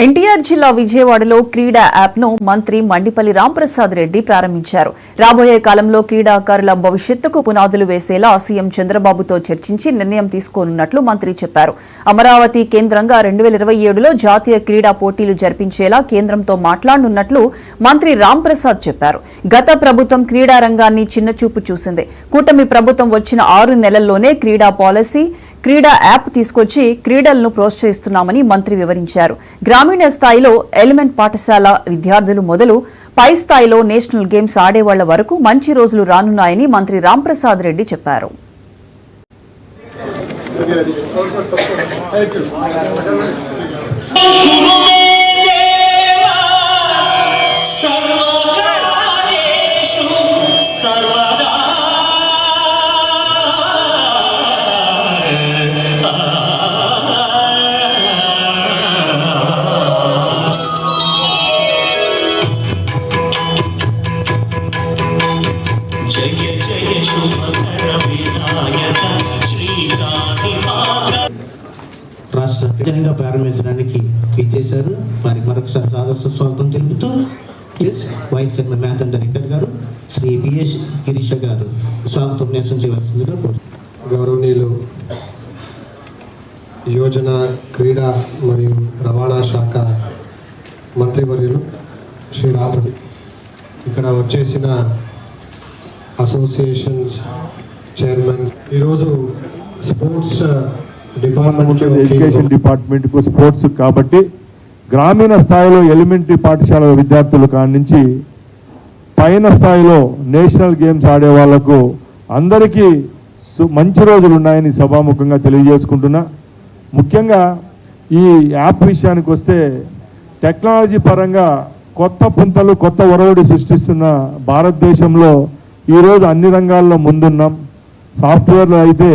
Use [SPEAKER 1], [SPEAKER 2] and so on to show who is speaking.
[SPEAKER 1] ఎన్టీఆర్ జిల్లా విజయవాడలో క్రీడా యాప్ను మంత్రి మండిపల్లి రాంప్రసాద్ రెడ్డి ప్రారంభించారు. రాబోయే కాలంలో క్రీడాకారుల భవిష్యత్తుకు పునాదులు వేసేలా సీఎం చంద్రబాబుతో చర్చించి నిర్ణయం తీసుకోనున్నట్లు మంత్రి చెప్పారు. అమరావతి కేంద్రంగా 2027లో జాతీయ క్రీడా పోటీలు జరిపించేలా కేంద్రంతో మాట్లాడనున్నట్లు మంత్రి రాంప్రసాద్ చెప్పారు. గత ప్రభుత్వం క్రీడా రంగాన్ని చిన్నచూపు చూసింది. కూటమి ప్రభుత్వం వచ్చిన 6 నెలల్లోనే క్రీడా పాలసీ, క్రీడా యాప్ తీసుకొచ్చి క్రీడలను ప్రోత్సహిస్తున్నామని మంత్రి వివరించారు. గ్రామీణ స్థాయిలో ఎలిమెంట్ పాఠశాల విద్యార్థులు మొదలు పై స్థాయిలో నేషనల్ గేమ్స్ ఆడేవాళ్ల వరకు మంచి రోజులు రానున్నాయని మంత్రి రాంప్రసాద్ రెడ్డి చెప్పారు.
[SPEAKER 2] రాష్ట్రంగా ప్రారంభించడానికి ఇచ్చేశారు. వారికి మరొకసారి స్వాగతం తెలుపుతూ వైస్ చైర్మన్ మ్యాథన్ డైరెక్టర్ గారు శ్రీ బిఎస్ గిరీష గారు స్వాగతం నేర్చుకోవాల్సిందిగా కోరుతున్నారు.
[SPEAKER 3] గౌరవనీయులు యోజన, క్రీడా మరియు రవాణా శాఖ మంత్రివర్యులు శ్రీ రామజీ, ఇక్కడ వచ్చేసిన అసోసియేషన్స్ చైర్మన్, ఈరోజు స్పోర్ట్స్
[SPEAKER 4] ఎడ్యుకేషన్ డిపార్ట్మెంట్ కు స్పోర్ట్స్ కాబట్టి గ్రామీణ స్థాయిలో ఎలిమెంటరీ పాఠశాల విద్యార్థుల కాడి నుంచి పైన స్థాయిలో నేషనల్ గేమ్స్ ఆడే వాళ్లకు అందరికీ మంచి రోజులు ఉన్నాయని సభాముఖంగా తెలియజేసుకుంటున్నా. ముఖ్యంగా ఈ యాప్ విషయానికి వస్తే టెక్నాలజీ పరంగా కొత్త పుంతలు, కొత్త ఒరవడి సృష్టిస్తున్న భారతదేశంలో ఈరోజు అన్ని రంగాల్లో ముందున్నాం. సాఫ్ట్వేర్లో అయితే